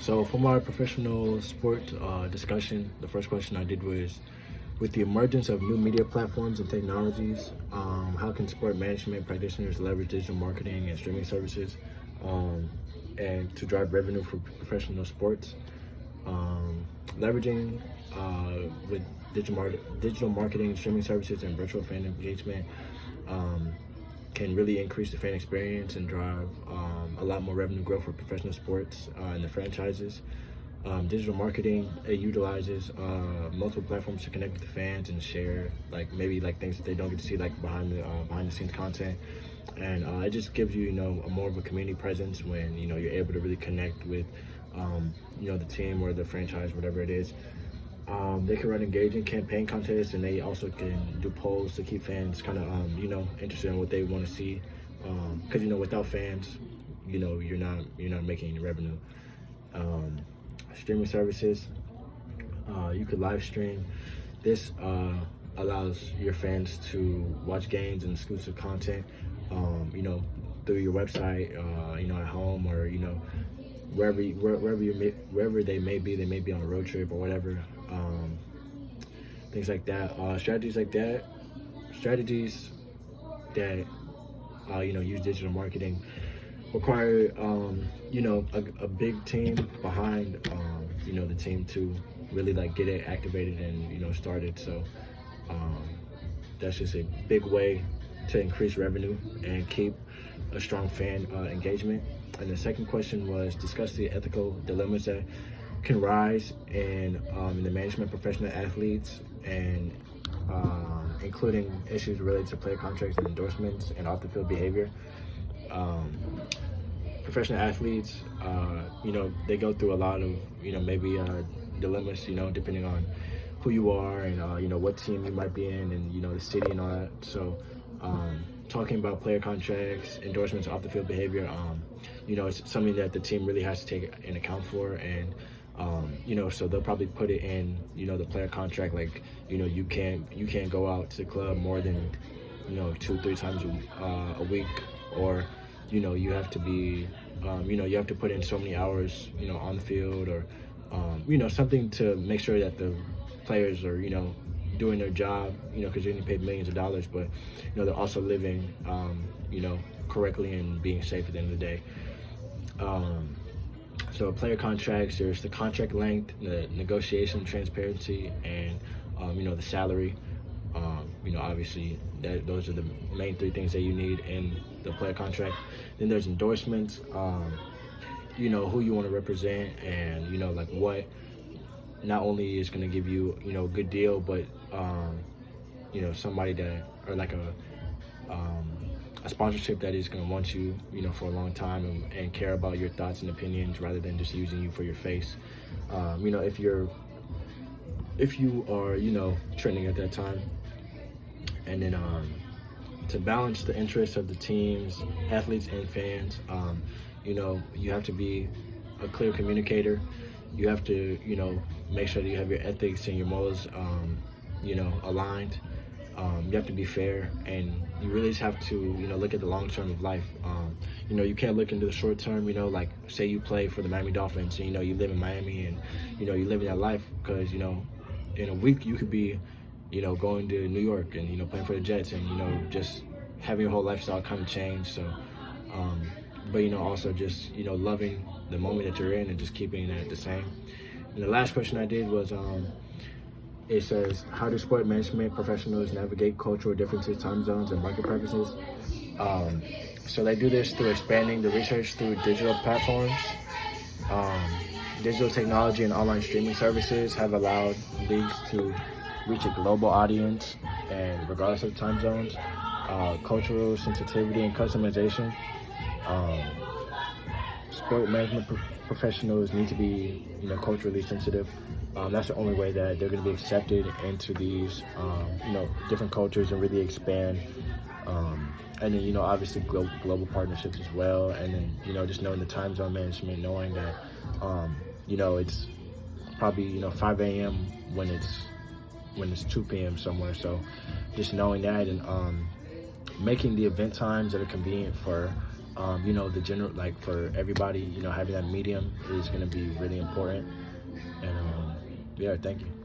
So for my professional sport discussion, the first question I did was, with the emergence of new media platforms and technologies, how can sport management practitioners leverage digital marketing and streaming services um, and to drive revenue for professional sports? Leveraging with digital marketing, streaming services, and virtual fan engagement um, can really increase the fan experience and drive a lot more revenue growth for professional sports and the franchises. Digital marketing, it utilizes multiple platforms to connect with the fans and share like maybe like things that they don't get to see, like behind the scenes content, and it just gives you a more of a community presence when you're able to really connect with the team or the franchise, whatever it is. They can run engaging campaign contests, and they also can do polls to keep fans kind of interested in what they want to see, because without fans, you're not making any revenue. um, Streaming services, you could live stream. This allows your fans to watch games and exclusive content, through your website, at home, or wherever they may be. They may be on a road trip or whatever. Things like that. Strategies that use digital marketing require a big team behind the team to really like get it activated and started. So that's just a big way to increase revenue and keep a strong fan engagement. And the second question was, discuss the ethical dilemmas that can rise in the management of professional athletes, and including issues related to player contracts and endorsements and off the field behavior. Professional athletes, they go through a lot of, maybe dilemmas, depending on who you are and, what team you might be in, and, the city and all that. So, talking about player contracts, endorsements, off the field behavior, it's something that the team really has to take in account for. And, so they'll probably put it in, the player contract, like, you can't go out to the club more than, 2-3 times a week, or, you have to be, you have to put in so many hours, on the field, or, something to make sure that the players are, doing their job, because they're getting paid millions of dollars, but, they're also living, correctly and being safe at the end of the day. So player contracts, there's the contract length, the negotiation transparency, and, the salary. Obviously those are the main 3 things that you need in the player contract. Then there's endorsements, who you want to represent, and like what not only is going to give you a good deal, but somebody that, or like a sponsorship that is going to want you for a long time, and care about your thoughts and opinions rather than just using you for your face. If you are trending at that time. And then to balance the interests of the teams, athletes, and fans, you have to be a clear communicator. You have to make sure that you have your ethics and your morals aligned. You have to be fair, and you really just have to look at the long term of life. You can't look into the short term. Like, say you play for the Miami Dolphins, and you live in Miami, and you live that life, because in a week you could be going to New York and playing for the Jets, and just having your whole lifestyle kind of change. So but also just loving the moment that you're in and just keeping that the same. And the last question I did was, it says, how do sport management professionals navigate cultural differences, time zones, and market preferences? So they do this through expanding the research through digital platforms. Digital technology and online streaming services have allowed leagues to reach a global audience, and regardless of time zones. Cultural sensitivity and customization. Sport management professionals need to be, culturally sensitive. That's the only way that they're going to be accepted into these, different cultures and really expand. And then, obviously global partnerships as well. And then, just knowing the time zone management, knowing that, it's probably, 5 a.m. when it's 2 p.m. somewhere. So just knowing that, and making the event times that are convenient for you know, the general, like for everybody, you know, having that medium is going to be really important. And yeah, thank you.